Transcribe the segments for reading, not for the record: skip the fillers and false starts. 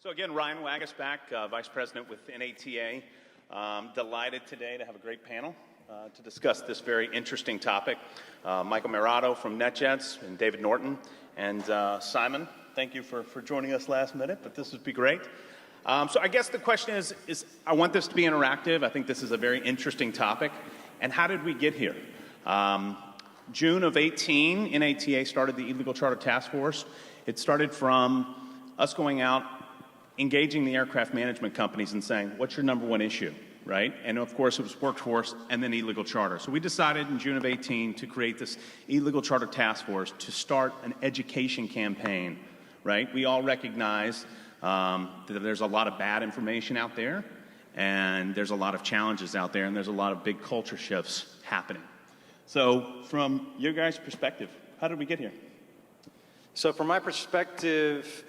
So again, Ryan Wagasback, Vice President with NATA. Delighted today to have a great panel to discuss this very interesting topic. Michael Mirato from NetJets and David Norton. And Simon, thank you for joining us last minute, but this would be great. So I guess the question is I want this to be interactive. I think this is a very interesting topic. And how did we get here? June of 18, NATA started the Illegal Charter Task Force. It started from us going out, engaging the aircraft management companies and saying, what's your number one issue, right? And of course, it was workforce and then illegal charter. So we decided in June of 18 to create this Illegal Charter Task Force to start an education campaign, right? We all recognize that there's a lot of bad information out there, and there's a lot of challenges out there, and there's a lot of big culture shifts happening. So from your guys' perspective, how did we get here? So from my perspective,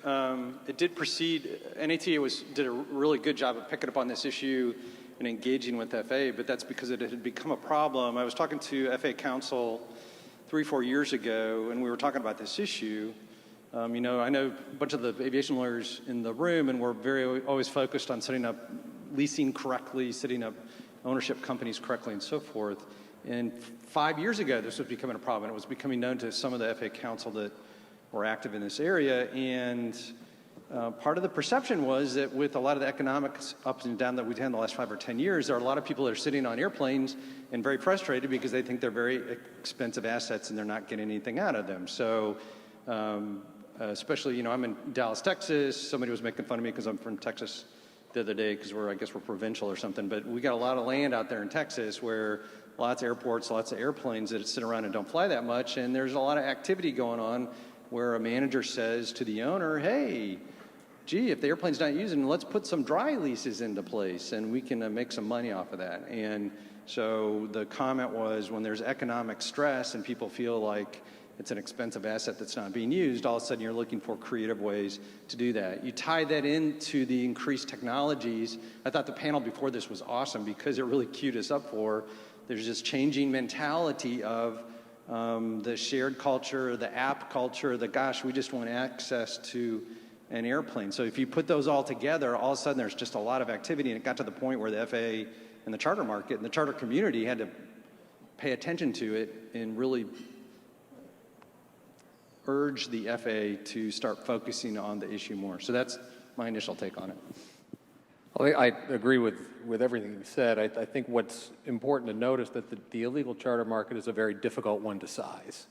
it did proceed. NATA did a really good job of picking up on this issue and engaging with FAA, but that's because it had become a problem. I was talking to FAA counsel 3-4 years ago, and we were talking about this issue. I know a bunch of the aviation lawyers in the room, and we're always focused on setting up leasing correctly, setting up ownership companies correctly, and so forth. And 5 years ago, this was becoming a problem. It was becoming known to some of the FAA counsel that were active in this area, and part of the perception was that with a lot of the economics up and down that we've had in the last 5 or 10 years, there are a lot of people that are sitting on airplanes and very frustrated because they think they're very expensive assets and they're not getting anything out of them. So especially, I'm in Dallas, Texas. Somebody was making fun of me because I'm from Texas the other day because I guess we're provincial or something, but we got a lot of land out there in Texas where lots of airports, lots of airplanes that sit around and don't fly that much, and there's a lot of activity going on where a manager says to the owner, hey, gee, if the airplane's not using, let's put some dry leases into place and we can make some money off of that. And so the comment was when there's economic stress and people feel like it's an expensive asset that's not being used, all of a sudden you're looking for creative ways to do that. You tie that into the increased technologies. I thought the panel before this was awesome because it really queued us up for there's this changing mentality of the shared culture, the app culture, we just want access to an airplane. So if you put those all together, all of a sudden there's just a lot of activity, and it got to the point where the FAA and the charter market and the charter community had to pay attention to it and really urge the FAA to start focusing on the issue more. So that's my initial take on it. Well, I agree with everything you said. I think what's important to notice that the illegal charter market is a very difficult one to size.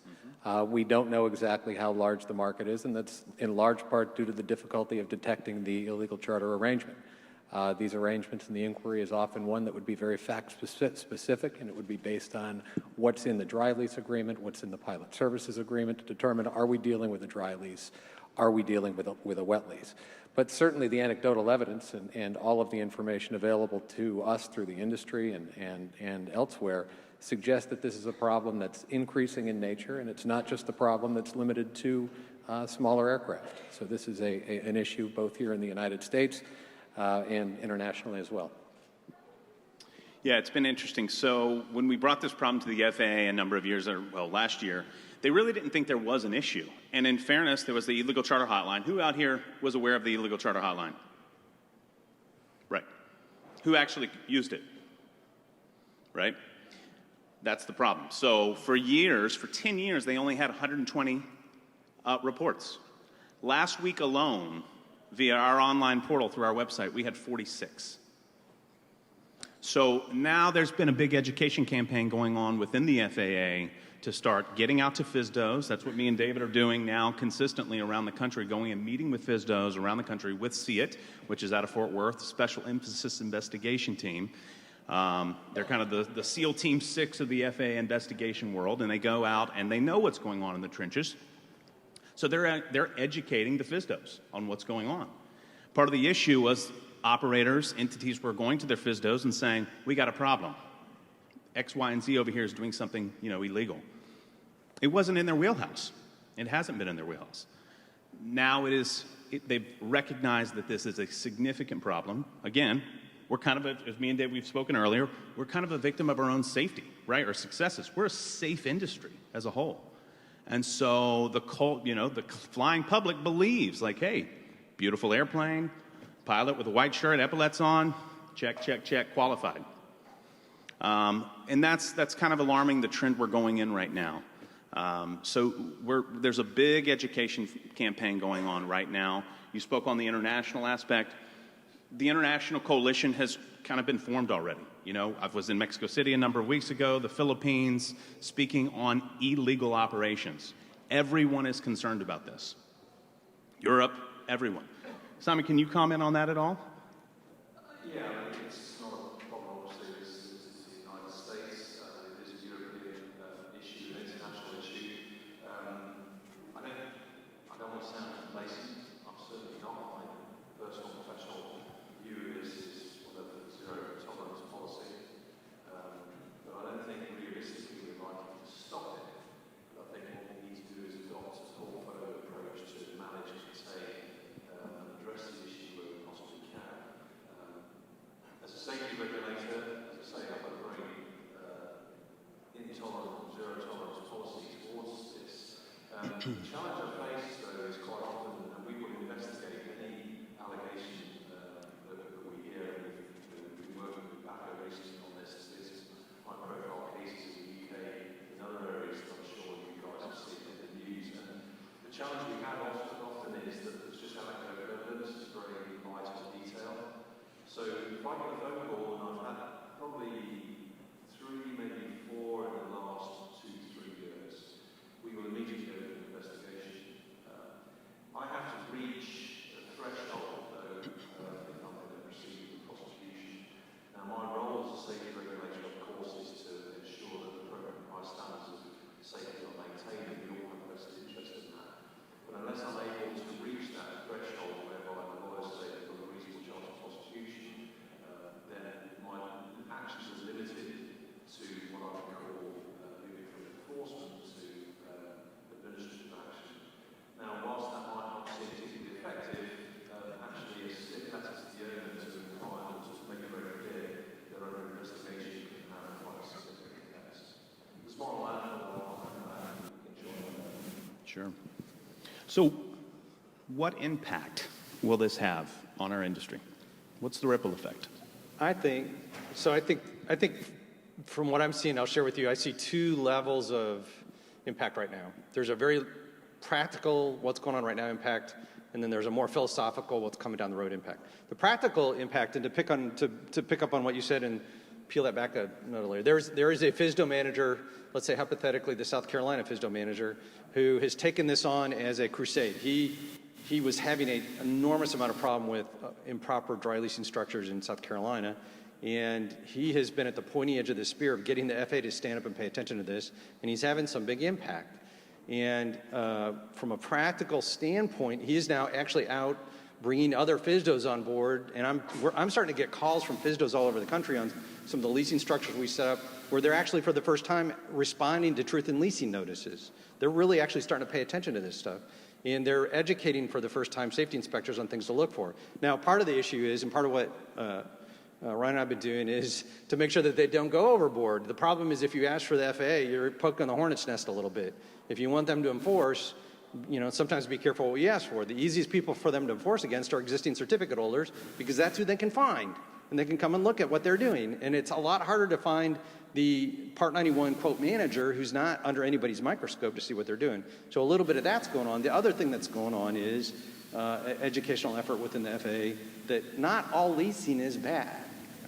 We don't know exactly how large the market is, and that's in large part due to the difficulty of detecting the illegal charter arrangement. These arrangements and the inquiry is often one that would be very fact-specific, and it would be based on what's in the dry lease agreement, what's in the pilot services agreement to determine, are we dealing with a dry lease, are we dealing with a wet lease? But certainly the anecdotal evidence and all of the information available to us through the industry and elsewhere suggests that this is a problem that's increasing in nature, and it's not just a problem that's limited to smaller aircraft. So this is an issue both here in the United States and internationally as well. Yeah, it's been interesting. So when we brought this problem to the FAA a number of years, last year, they really didn't think there was an issue. And in fairness, there was the illegal charter hotline. Who out here was aware of the illegal charter hotline? Right. Who actually used it? Right? That's the problem. So for 10 years, they only had 120 reports. Last week alone, via our online portal through our website, we had 46. So now there's been a big education campaign going on within the FAA to start getting out to FSDOs. That's what me and David are doing now consistently around the country, going and meeting with FSDOs around the country with SEAT, which is out of Fort Worth, Special Emphasis Investigation Team. They're kind of the SEAL Team 6 of the FAA investigation world, and they go out and they know what's going on in the trenches. So they're educating the FSDOs on what's going on. Part of the issue was operators, entities were going to their FSDOs and saying, we got a problem. X, Y, and Z over here is doing something, illegal. It wasn't in their wheelhouse. It hasn't been in their wheelhouse. Now they've recognized that this is a significant problem. Again, we're kind of, as me and Dave, we've spoken earlier, we're kind of a victim of our own safety, right, or successes. We're a safe industry as a whole. And so the flying public believes, like, hey, beautiful airplane, Pilot with a white shirt, epaulets on, check, check, check, qualified. And that's kind of alarming, the trend we're going in right now. So there's a big education campaign going on right now. You spoke on the international aspect. The international coalition has kind of been formed already. You know, I was in Mexico City a number of weeks ago, the Philippines, speaking on illegal operations. Everyone is concerned about this. Europe, everyone. Simon, can you comment on that at all? Yeah, I mean, it's not a problem, obviously, this is the United States, it is a European issue, an international issue. I don't want to sound complacent, I'm certainly not. My personal professional view of this is one of the zero tolerance policy. But I don't think realistically we're likely to stop it. But I think what we need to do is adopt a portfolio approach to manage, as we say, and address the issue where we possibly can. As a safety regulator, as I say, I've got a very intolerant, zero tolerance policy towards this. The challenge I face, though, is quite often, and we will investigate any allegation that we hear. We've been working with BACO recently on this. There's high-profile cases in the UK, in other areas that I'm sure you guys have seen in the news. And the challenge we have often is that there's just anecdotal evidence, it's very light on detail. So if I get a phone call, and I've had probably 3, maybe 4 in the last 2 to 3 years, we will immediately go to an investigation. I have to reach a threshold, though, if I'm going to proceed with prosecution. Now, my role as a safety regulator, of course, is to ensure that the appropriate high standards of safety are maintained, and we all have a vested interest in that. But unless I'm able to reach that threshold whereby the lawyers say they've got a reasonable chance of prosecution, then my actions are limited to what I would call moving from enforcement to administrative action. Now, whilst that might not seem particularly effective, actually it's better to the owner to inquire and to make it very clear their own investigation can have quite a significant effect. There's more on that, and enjoy that. Sure. So what impact will this have on our industry? What's the ripple effect? I think from what I'm seeing, I'll share with you, I see 2 levels of impact right now. There's a very practical, what's going on right now impact, and then there's a more philosophical, what's coming down the road impact. The practical impact, and to pick up on what you said and peel that back a note later, there is a FSDO manager, let's say hypothetically the South Carolina FSDO manager, who has taken this on as a crusade. He was having an enormous amount of problem with improper dry leasing structures in South Carolina, and he has been at the pointy edge of the spear of getting the FAA to stand up and pay attention to this, and he's having some big impact. And from a practical standpoint, he is now actually out bringing other FSDOs on board, and I'm starting to get calls from FSDOs all over the country on some of the leasing structures we set up, where they're actually for the first time responding to truth in leasing notices. They're really actually starting to pay attention to this stuff. And they're educating for the first time safety inspectors on things to look for. Now, part of the issue is, and part of what Ryan and I have been doing is to make sure that they don't go overboard. The problem is if you ask for the FAA, you're poking the hornet's nest a little bit. If you want them to enforce, sometimes be careful what you ask for. The easiest people for them to enforce against are existing certificate holders, because that's who they can find. And they can come and look at what they're doing. And it's a lot harder to find the Part 91 quote manager who's not under anybody's microscope to see what they're doing. So a little bit of that's going on. The other thing that's going on is educational effort within the FAA that not all leasing is bad.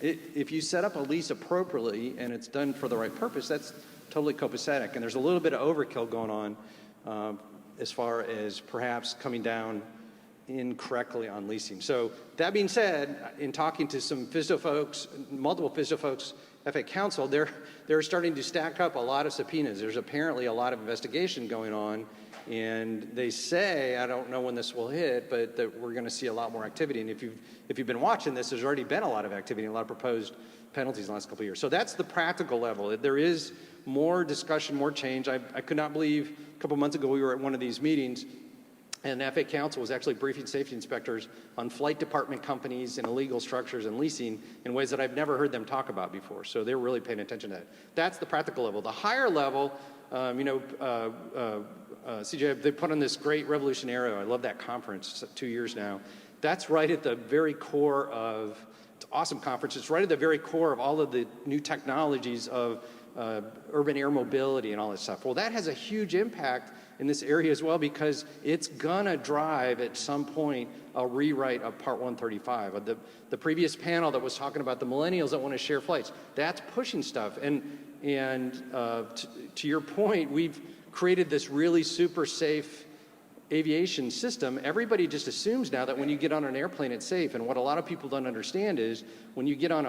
If you set up a lease appropriately and it's done for the right purpose, that's totally copacetic. And there's a little bit of overkill going on as far as perhaps coming down incorrectly on leasing. So that being said, in talking to some FSDO folks, multiple FSDO folks, FAA counsel, they're starting to stack up a lot of subpoenas. There's apparently a lot of investigation going on, and they say, I don't know when this will hit, but that we're going to see a lot more activity. And if you've been watching this, there's already been a lot of activity and a lot of proposed penalties in the last couple of years. So that's the practical level. There is more discussion, more change. I could not believe a couple months ago we were at one of these meetings, and the FAA Council was actually briefing safety inspectors on flight department companies and illegal structures and leasing in ways that I've never heard them talk about before. So they're really paying attention to that. That's the practical level. The higher level, CJI, they put on this great Revolution Aero. I love that conference. It's 2 years now. That's right at the very core of, it's an awesome conference, it's right at the very core of all of the new technologies of urban air mobility and all that stuff. Well, that has a huge impact in this area as well, because it's gonna drive at some point a rewrite of Part 135. The previous panel that was talking about the millennials that want to share flights, that's pushing stuff. And to your point, we've created this really super safe aviation system. Everybody just assumes now that when you get on an airplane, it's safe. And what a lot of people don't understand is when you get on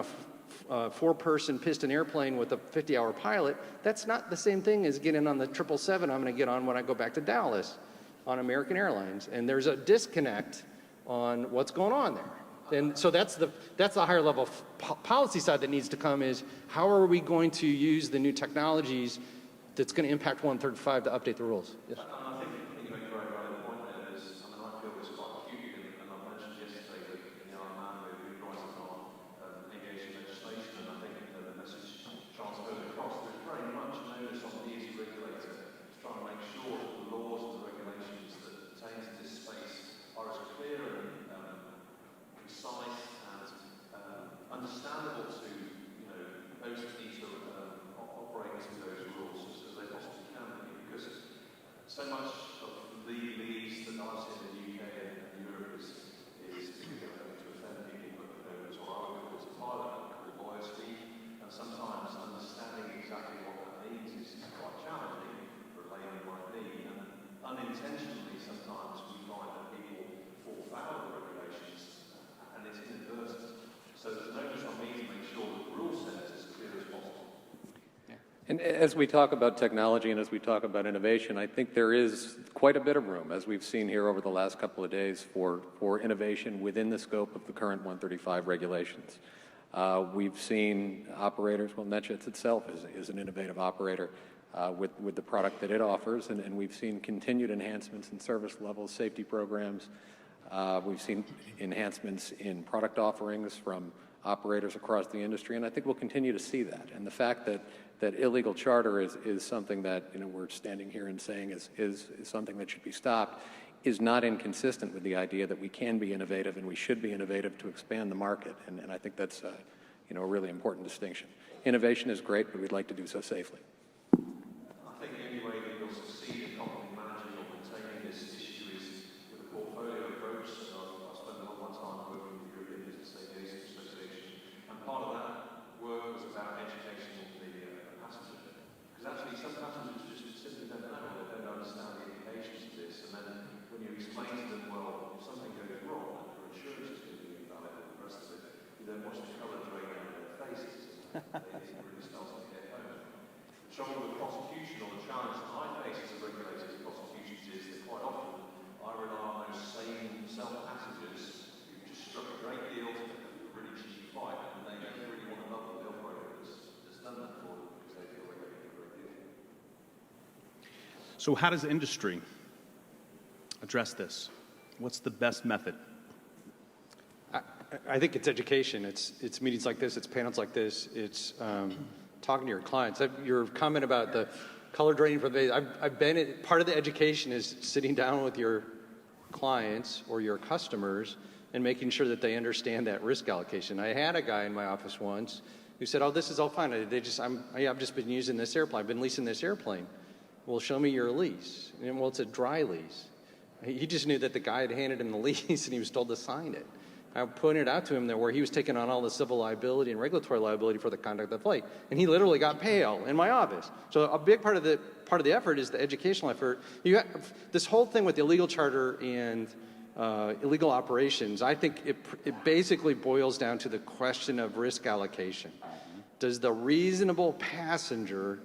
a four-person piston airplane with a 50-hour pilot, that's not the same thing as getting on the 777 I'm going to get on when I go back to Dallas on American Airlines. And there's a disconnect on what's going on there. And so that's the higher level policy side that needs to come, is how are we going to use the new technologies that's going to impact 135 to update the rules? Yes. I think you make a very valid point there. I feel it's quite acute, and I mentioned yesterday that in the Miami we're writing on aviation legislation, and I think the message transferred across. There's very much an onus on me as a regulator to try and make sure that the laws and the regulations that pertain to this space are as clear and precise and understandable to those that need to operate to those rules as they possibly can be, because so much of the legalese that I've seen in the UK and Europe is to offend people, but there's what I would call as a pilot, called lawyer speak, and sometimes understanding exactly what that means is quite challenging for a layman like me, and unintentionally sometimes we find that people fall foul of the regulations, and it's inadvertent. So there's an onus on me to make sure that the rule set is as clear as possible. And as we talk about technology and as we talk about innovation, I think there is quite a bit of room, as we've seen here over the last couple of days, for innovation within the scope of the current 135 regulations. We've seen operators, well, NetJets itself is an innovative operator with the product that it offers, and we've seen continued enhancements in service levels, safety programs. We've seen enhancements in product offerings from operators across the industry, and I think we'll continue to see that. And the fact that illegal charter is something that we're standing here and saying is something that should be stopped is not inconsistent with the idea that we can be innovative and we should be innovative to expand the market. And I think that's a really important distinction. Innovation is great, but we'd like to do so safely. I think the only way that you'll succeed in properly managing or containing this issue is with a portfolio approach. I've spent a lot of my time working with the European Business Aviation Association, and part of that work was about education of the passenger. Because actually some passengers just simply don't know, they don't understand the implications of this, and then when you explain to them, well, if something goes wrong, your insurance is going to be invalid and the rest of it, you then watch the colour drain out of their faces, and they really start to get home. The trouble with prosecution, or the challenge that I face as a regulator in prosecutions, is that quite often I rely on those same self-passengers who just struck a great deal to get a really cheap flight, and they don't really want another bill broker that's done that for them because they feel like they're getting a great deal. So how does industry address this? What's the best method? I think it's education. It's meetings like this. It's panels like this. It's talking to your clients. Your comment about the color draining for the I've been part of the education is sitting down with your clients or your customers and making sure that they understand that risk allocation. I had a guy in my office once who said, "Oh, this is all fine. I've just been using this airplane. I've been leasing this airplane." Well, show me your lease. And, well, it's a dry lease. He just knew that the guy had handed him the lease and he was told to sign it. I pointed out to him that where he was taking on all the civil liability and regulatory liability for the conduct of the flight, and he literally got pale in my office. So a big part of the effort is the educational effort. This whole thing with illegal charter and illegal operations, I think it basically boils down to the question of risk allocation. Does the reasonable passenger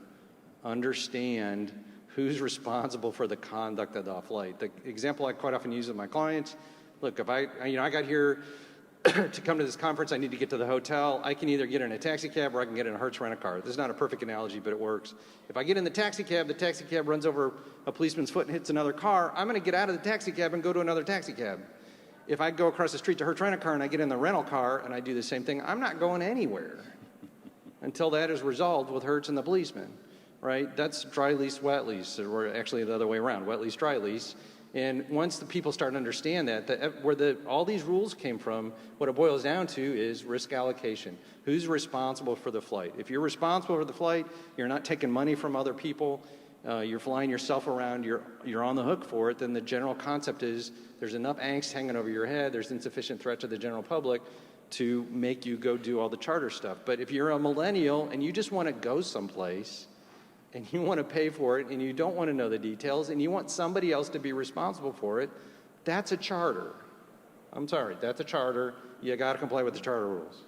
understand who's responsible for the conduct of the flight? The example I quite often use with my clients, look, if I got here to come to this conference, I need to get to the hotel. I can either get in a taxi cab or I can get in a Hertz rent-a-car. This is not a perfect analogy, but it works. If I get in the taxi cab runs over a policeman's foot and hits another car, I'm going to get out of the taxi cab and go to another taxi cab. If I go across the street to Hertz rent-a-car and I get in the rental car and I do the same thing, I'm not going anywhere until that is resolved with Hertz and the policeman, right? That's dry lease, wet lease, or actually the other way around, wet lease, dry lease. And once the people start to understand that, all these rules came from, what it boils down to is risk allocation. Who's responsible for the flight? If you're responsible for the flight, you're not taking money from other people, you're flying yourself around, you're on the hook for it, then the general concept is there's enough angst hanging over your head, there's insufficient threat to the general public to make you go do all the charter stuff. But if you're a millennial and you just want to go someplace, and you want to pay for it, and you don't want to know the details, and you want somebody else to be responsible for it, that's a charter. I'm sorry, that's a charter. You got to comply with the charter rules.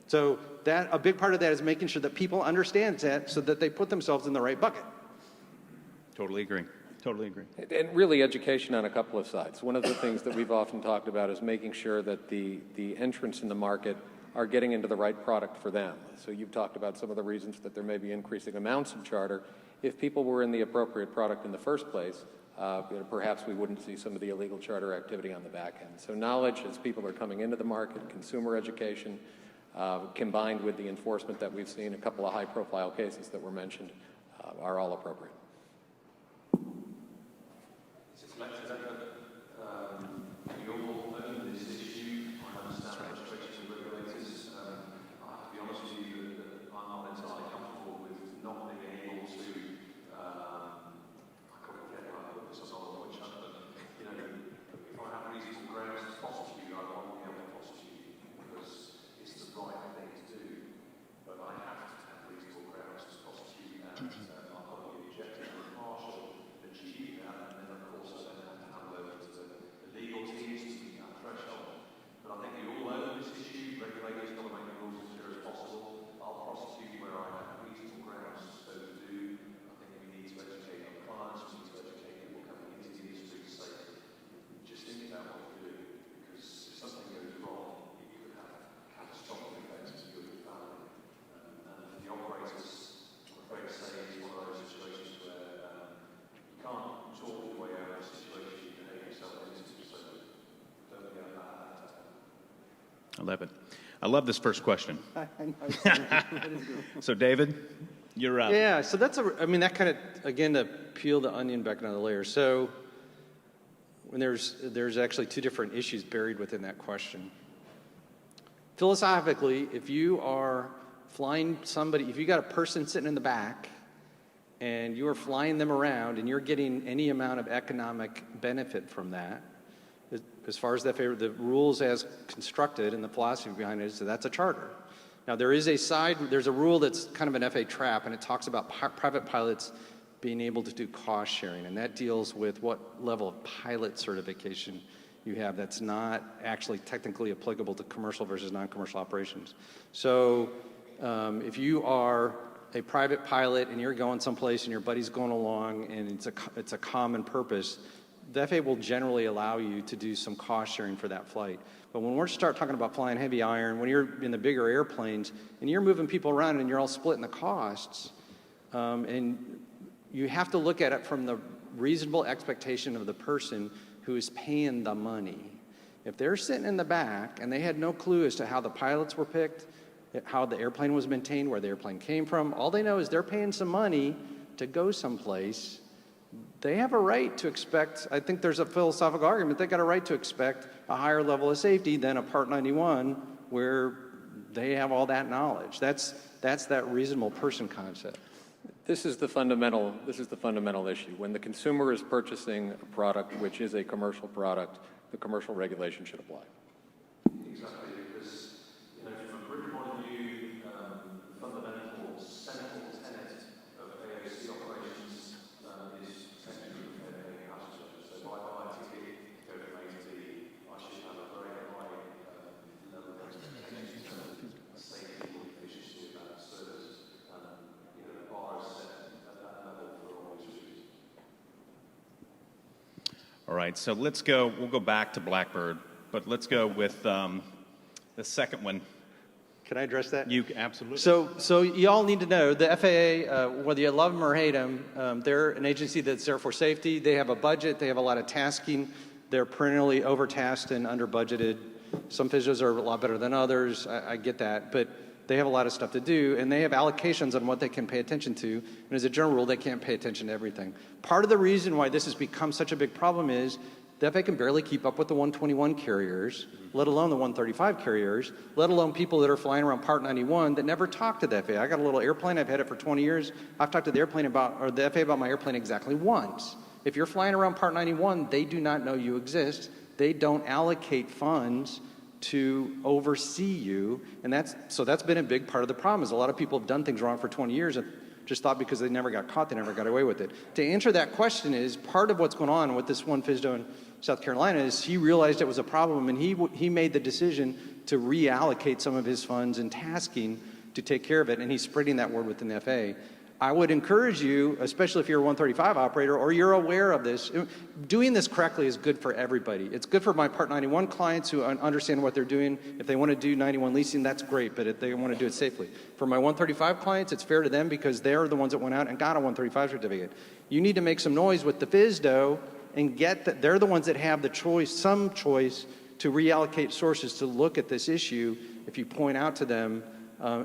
So a big part of that is making sure that people understand that so that they put themselves in the right bucket. Totally agree. Totally agree. And really education on a couple of sides. One of the things that we've often talked about is making sure that the entrants in the market are getting into the right product for them. So you've talked about some of the reasons that there may be increasing amounts of charter. If people were in the appropriate product in the first place, perhaps we wouldn't see some of the illegal charter activity on the back end. So knowledge as people are coming into the market, consumer education, combined with the enforcement that we've seen, a couple of high-profile cases that were mentioned, are all appropriate. I love it. I love this first question. So, David, you're up. Yeah, so that kind of, again, to peel the onion back another layer. So when there's actually two different issues buried within that question. Philosophically, if you are flying somebody, if you got a person sitting in the back and you are flying them around and you're getting any amount of economic benefit from that, as far as the rules as constructed and the philosophy behind it is that's a charter. Now there's a rule that's kind of an FAA trap, and it talks about private pilots being able to do cost sharing, and that deals with what level of pilot certification you have that's not actually technically applicable to commercial versus non-commercial operations. So if you are a private pilot and you're going someplace and your buddy's going along and it's a common purpose, the FAA will generally allow you to do some cost sharing for that flight. But when we start talking about flying heavy iron, when you're in the bigger airplanes and you're moving people around and you're all splitting the costs, and you have to look at it from the reasonable expectation of the person who is paying the money. If they're sitting in the back and they had no clue as to how the pilots were picked, how the airplane was maintained, where the airplane came from, all they know is they're paying some money to go someplace. They have a right to expect, I think there's a philosophical argument, they got a right to expect a higher level of safety than a Part 91 where they have all that knowledge. That's that reasonable person concept. This is the fundamental issue. When the consumer is purchasing a product which is a commercial product, the commercial regulation should apply. Exactly, because from a grid point of view, the fundamental central tenet of AOC operations is essentially paying passenger. So if I buy a ticket, go from A to B, I should have a very high level of expectations in terms of safety and efficiency of that service. The bar is set at that level for obvious reasons. All right, so we'll go back to Blackbird, but let's go with the second one. Can I address that? You absolutely. So you all need to know the FAA, whether you love them or hate them, they're an agency that's there for safety. They have a budget. They have a lot of tasking. They're perennially overtasked and under budgeted. Some physios are a lot better than others. I get that. But they have a lot of stuff to do, and they have allocations on what they can pay attention to. And as a general rule, they can't pay attention to everything. Part of the reason why this has become such a big problem is the FAA can barely keep up with the 121 carriers, let alone the 135 carriers, let alone people that are flying around Part 91 that never talk to the FAA. I got a little airplane. I've had it for 20 years. I've talked to the FAA about my airplane exactly once. If you're flying around Part 91, they do not know you exist. They don't allocate funds to oversee you, and that's been a big part of the problem. Is a lot of people have done things wrong for 20 years and just thought because they never got caught, they never got away with it. To answer that question is part of what's going on with this one FSDO in South Carolina is he realized it was a problem, and he made the decision to reallocate some of his funds and tasking to take care of it, and he's spreading that word within the FAA. I would encourage you, especially if you're a 135 operator or you're aware of this, doing this correctly is good for everybody. It's good for my Part 91 clients who understand what they're doing. If they want to do 91 leasing, that's great, but if they want to do it safely. For my 135 clients, it's fair to them because they're the ones that went out and got a 135 certificate. You need to make some noise with the FSDO and get that they're the ones that have the choice, some choice, to reallocate sources to look at this issue. If you point out to them,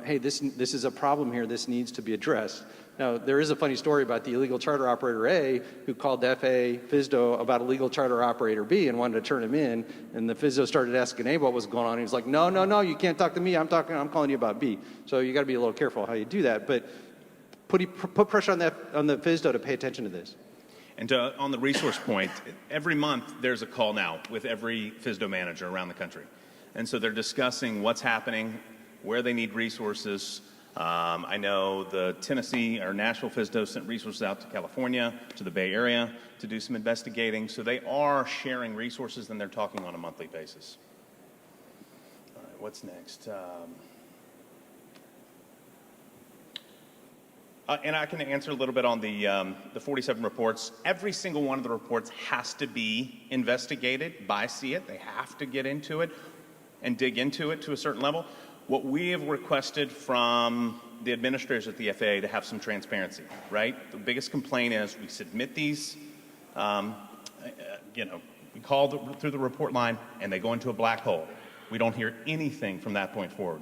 hey, this is a problem here, this needs to be addressed. Now, there is a funny story about the illegal charter operator A who called the FAA FSDO about illegal charter operator B and wanted to turn him in, and the FSDO started asking A what was going on. He was like, no, you can't talk to me, I'm calling you about B. So you got to be a little careful how you do that, but put pressure on the FSDO to pay attention to this. And on the resource point, every month there's a call now with every FSDO manager around the country. And so they're discussing what's happening, where they need resources. I know the Tennessee or Nashville FSDO sent resources out to California, to the Bay Area, to do some investigating. So they are sharing resources and they're talking on a monthly basis. All right, what's next? And I can answer a little bit on the 47 reports. Every single one of the reports has to be investigated by CIAT. They have to get into it and dig into it to a certain level. What we have requested from the administrators at the FAA to have some transparency, right? The biggest complaint is we submit these, we call through the report line and they go into a black hole. We don't hear anything from that point forward.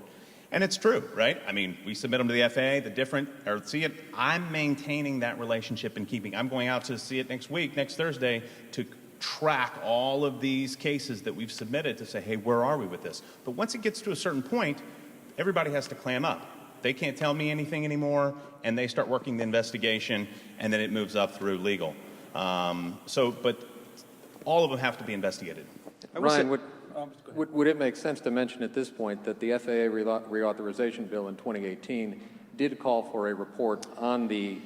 And it's true, right? I mean, we submit them to the FAA, CIAT. I'm maintaining that relationship and I'm going out to see it next Thursday, to track all of these cases that we've submitted to say, hey, where are we with this? But once it gets to a certain point, everybody has to clam up. They can't tell me anything anymore, and they start working the investigation, and then it moves up through legal. But all of them have to be investigated. Ryan, would it make sense to mention at this point that the FAA reauthorization bill in 2018 did call for a report on the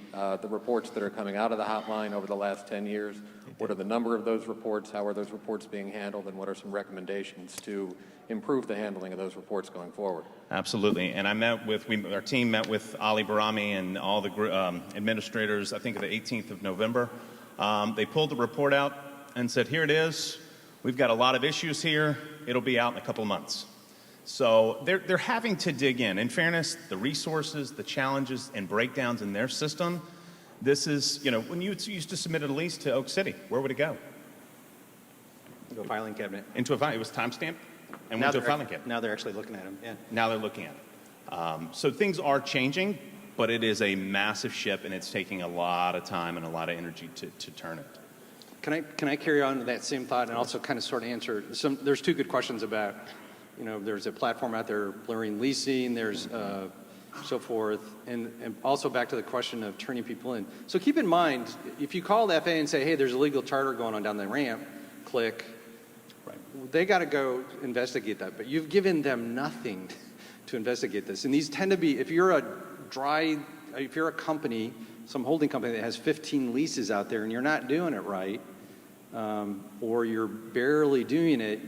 reports that are coming out of the hotline over the last 10 years? What are the number of those reports? How are those reports being handled? And what are some recommendations to improve the handling of those reports going forward? Absolutely. And our team met with Ali Barami and all the administrators, I think the 18th of November. They pulled the report out and said, here it is. We've got a lot of issues here. It'll be out in a couple of months. So they're having to dig in. In fairness, the resources, the challenges, and breakdowns in their system, this is, when you used to submit a lease to Oak City, where would it go? Into a filing cabinet. It was timestamped and went to a filing cabinet. Now they're actually looking at them, yeah. Now they're looking at it. So things are changing, but it is a massive ship, and it's taking a lot of time and a lot of energy to turn it. Can I carry on that same thought and also kind of sort of answer there's two good questions about, there's a platform out there, blurring leasing, there's so forth, and also back to the question of turning people in. So keep in mind, if you call the FAA and say, hey, there's a legal charter going on down the ramp, click, right. They got to go investigate that, but you've given them nothing to investigate this. And these tend to be, if you're a company, some holding company that has 15 leases out there and you're not doing it right, or you're barely doing it,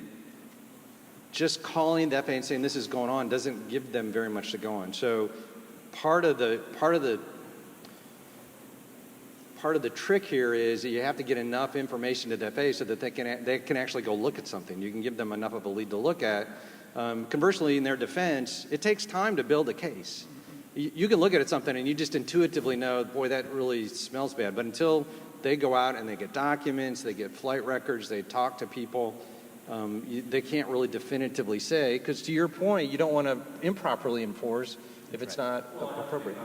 just calling the FAA and saying this is going on doesn't give them very much to go on. So part of the trick here is that you have to get enough information to the FAA so that they can actually go look at something. You can give them enough of a lead to look at. Conversely, in their defense, it takes time to build a case. You can look at something and you just intuitively know, boy, that really smells bad. But until they go out and they get documents, they get flight records, they talk to people, They can't really definitively say, because to your point, you don't want to improperly enforce if it's not appropriate.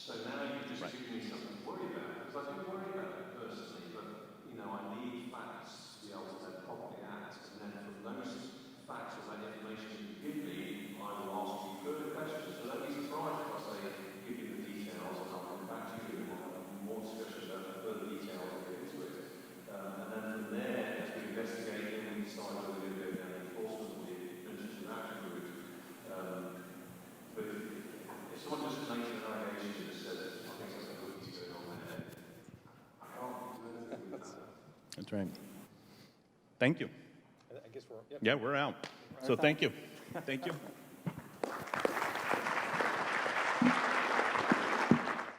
So now you've just given me something to worry about, because I do worry about it personally, but, I need facts to be able to then properly act, and then from those facts or that information that you give me, I will ask you further questions. So don't be surprised if I say, give you the details, and I'll come back to you and we'll have more discussion about the further details and get into it. And then from there, as we investigate, then we decide whether we're going to go down the enforcement or the administrative action route. But if someone just makes an allegation that says, I think something good is going on there, I can't do anything with that. That's right. Thank you. I guess we're, Yeah, we're out. So thank you. Thank you.